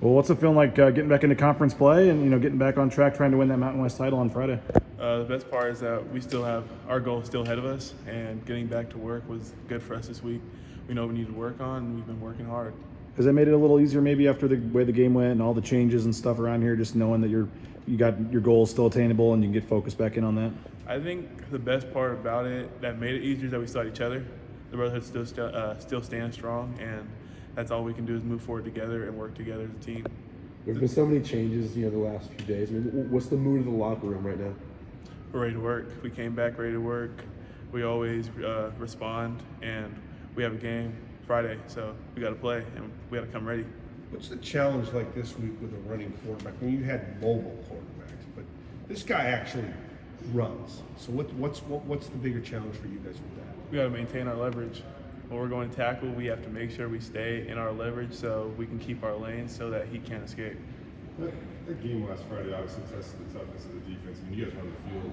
Well, what's it feeling like getting back into conference play and getting back on track, trying to win that Mountain West title on Friday? The best part is that we still have our goal still ahead of us, and getting back to work was good for us this week. We know we need to work on, and we've been working hard. Has that made it a little easier maybe after the way the game went and all the changes and stuff around here, just knowing that you got your goals still attainable and you can get focused back in on that? I think the best part about it that made it easier is that we saw each other. The brotherhood still stands strong, and that's all we can do is move forward together and work together as a team. There's been so many changes, the last few days. I mean, what's the mood of the locker room right now? We're ready to work. We came back ready to work. We always respond, and we have a game Friday, so we got to play, and we got to come ready. What's the challenge like this week with a running quarterback? I mean, you had mobile quarterbacks, but this guy actually runs. So what's the bigger challenge for you guys with that? We got to maintain our leverage. When we're going to tackle, we have to make sure we stay in our leverage so we can keep our lanes so that he can't escape. That game last Friday obviously tested the toughness of the defense. I mean, you guys run the field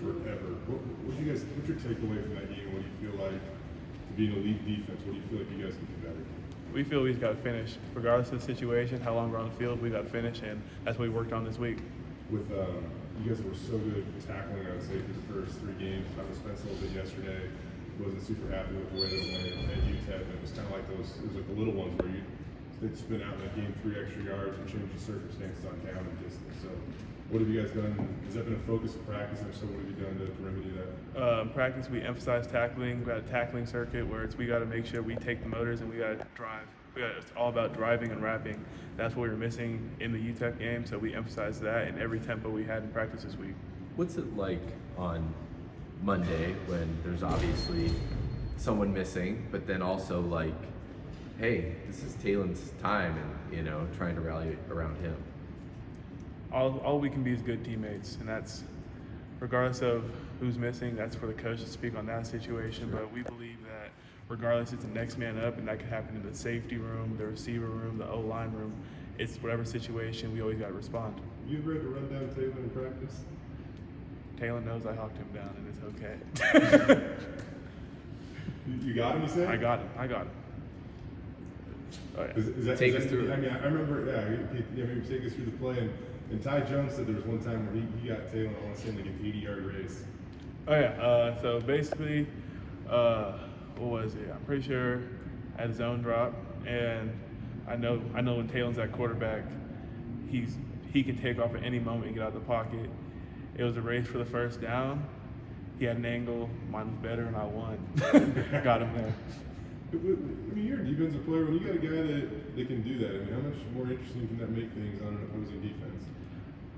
forever. What's your takeaway from that game? What do you feel like to be an elite defense? What do you feel like you guys can do better? We feel we've got to finish. Regardless of the situation, how long we're on the field, we got to finish, and that's what we worked on this week. With you guys were so good tackling, I would say, for the first 3 games. I was Spence a little bit yesterday. Wasn't super happy with the way they went at UTEP. It was kind of like it was like the little ones where they'd spin out in that game 3 extra yards and change the circumstances on down and distance. So what have you guys done? Has that been a focus of practice? And if so, what have you done to remedy that? Practice, we emphasize tackling. We got a tackling circuit where we got to make sure we take the motors and we got to drive. It's all about driving and wrapping. That's what we were missing in the UTEP game, so we emphasized that in every tempo we had in practice this week. What's it like on Monday when there's obviously someone missing, but then also like, hey, this is Taylon's time, and trying to rally around him? All we can be is good teammates, and that's regardless of who's missing. That's for the coach to speak on that situation. Sure. But we believe that regardless, it's the next man up, and that could happen in the safety room, the receiver room, the O-line room. It's whatever situation, we always got to respond. You ever had to run down Taylor in practice? Taylor knows I hawked him down, and it's okay. You got him, you said? I got him. Oh, yeah. Take us through it. I mean, I remember, maybe take us through the play. And Ty Jones said there was one time where he got Taylor, I want to say, like an 80-yard race. Oh, yeah. So basically, what was it? I'm pretty sure I had a zone drop, and I know when Taylor's at quarterback, he can take off at any moment and get out of the pocket. It was a race for the first down. He had an angle. Mine was better, and I won. Got him there. I mean, you're a defensive player. When you got a guy that can do that, I mean, how much more interesting can that make things on an opposing defense?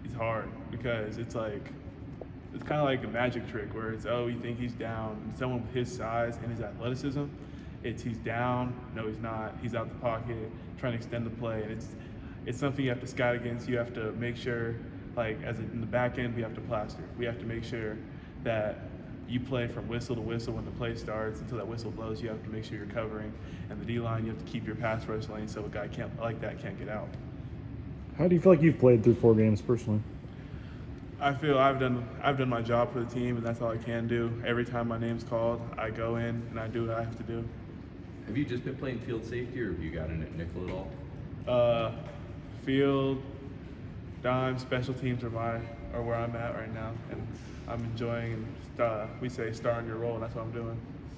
It's hard because it's kind of like a magic trick where it's, you think he's down. And someone with his size and his athleticism, he's down. No, he's not. He's out the pocket, trying to extend the play, and it's something you have to scout against. You have to make sure, in the back end, we have to plaster. We have to make sure that you play from whistle to whistle when the play starts until that whistle blows. You have to make sure you're covering, and the D-line, you have to keep your pass rush lane so a guy can't get out. How do you feel like you've played through 4 games personally? I feel I've done my job for the team, and that's all I can do. Every time my name's called, I go in and I do what I have to do. Have you just been playing field safety, or have you gotten at nickel at all? Field, dime, special teams are where I'm at right now, and I'm enjoying. We say starring your role, and that's what I'm doing.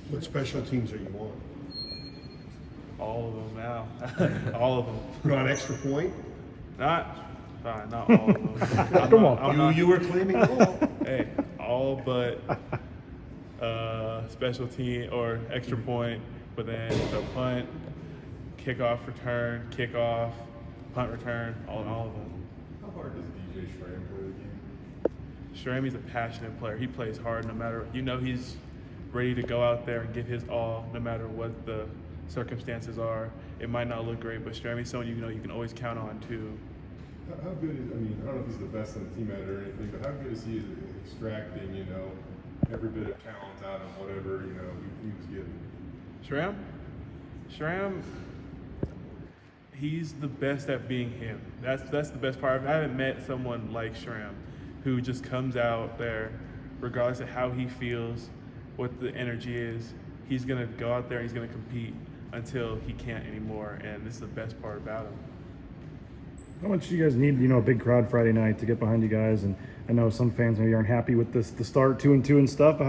What special teams are you on? All of them now. All of them. You're on extra point? Not all of them. Come on. You were claiming all. Hey, all but special team or extra point, but then so punt, kickoff return, kickoff, punt return, all of them. How hard does DJ Schramm play the game? Shramy's a passionate player. He plays hard no matter, he's ready to go out there and give his all no matter what the circumstances are. It might not look great, but Shramy's someone you can always count on too. How good is, I mean, I don't know if he's the best on the team at it or anything, but how good is he at extracting, every bit of talent out of whatever, he was given? Shram, he's the best at being him. That's the best part. I haven't met someone like Shram who just comes out there regardless of how he feels, what the energy is. He's going to go out there and he's going to compete until he can't anymore, and this is the best part about him. How much do you guys need, a big crowd Friday night to get behind you guys? And I know some fans maybe aren't happy with the start 2-2 and stuff. But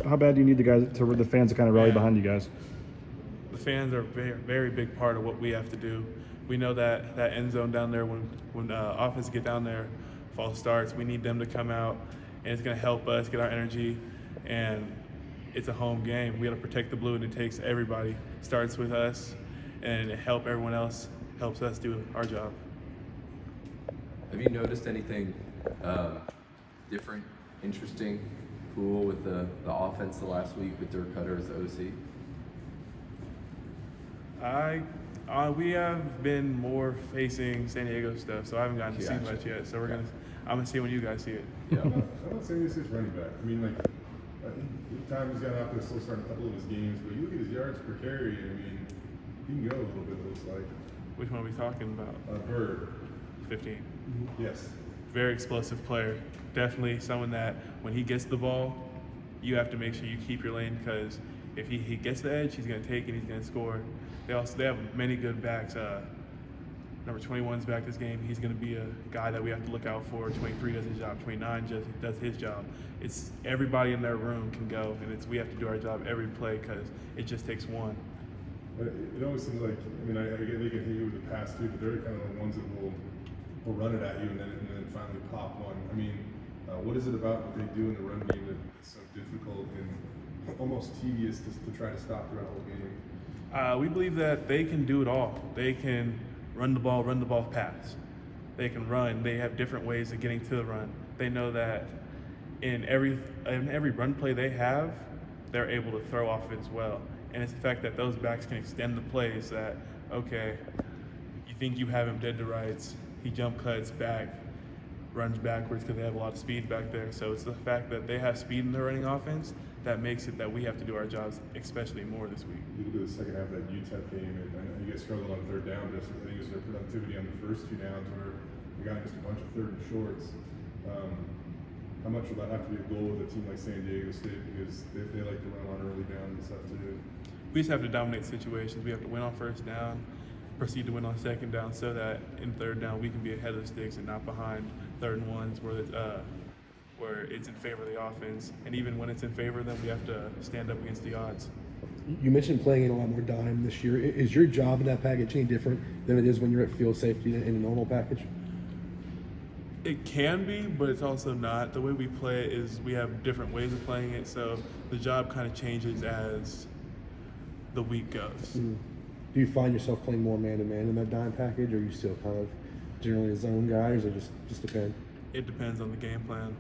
how bad do you need the fans to kind of rally behind you guys? The fans are a very, very big part of what we have to do. We know that end zone down there, when offense get down there, false starts, we need them to come out, and it's going to help us get our energy. And it's a home game. We got to protect the blue, and it takes everybody. Starts with us, and it helps everyone else. Helps us do our job. Have you noticed anything different, interesting, cool with the offense the last week with Dirk Cutter as the OC? We have been more facing San Diego stuff, so I haven't gotten to see much yet. So I'm gonna see when you guys see it. Yeah. I'm not saying this is running back. I mean, like, I think the time he's got out there, still starting a couple of his games, but you look at his yards per carry. I mean, he can go a little bit. It looks like. Which one are we talking about? Bird. 15. Yes. Very explosive player. Definitely someone that when he gets the ball, you have to make sure you keep your lane, because if he gets the edge, he's going to take it, he's going to score. They have many good backs. Number 21's back this game. He's going to be a guy that we have to look out for. 23 does his job. 29 just does his job. It's everybody in their room can go, and we have to do our job every play, because it just takes one. It always seems like, I mean, I get they can hit you with the pass too, but they're kind of the ones that will run it at you and then finally pop one. I mean, what is it about what they do in the run game that's so difficult and almost tedious to try to stop throughout the whole game? We believe that they can do it all. They can run the ball, pass. They can run. They have different ways of getting to the run. They know that in every run play they have, they're able to throw off it as well. And it's the fact that those backs can extend the plays that, okay, you think you have him dead to rights, he jump cuts back, runs backwards because they have a lot of speed back there. So it's the fact that they have speed in their running offense that makes it that we have to do our jobs especially more this week. You look at the second half of that UTEP game, and I know you guys struggled on third down, but I think it was their productivity on the first two downs where we got just a bunch of third and shorts. How much will that have to be a goal with a team like San Diego State, because they like to run on early downs and stuff too? We just have to dominate situations. We have to win on first down, proceed to win on second down, so that in third down we can be ahead of the sticks and not behind third and ones where it's in favor of the offense. And even when it's in favor of them, we have to stand up against the odds. You mentioned playing in a lot more dime this year. Is your job in that package any different than it is when you're at field safety in a normal package? It can be, but it's also not. The way we play it is we have different ways of playing it, so the job kind of changes as the week goes. Do you find yourself playing more man-to-man in that dime package, or are you still kind of generally a zone guy, or does it just depend? It depends on the game plan.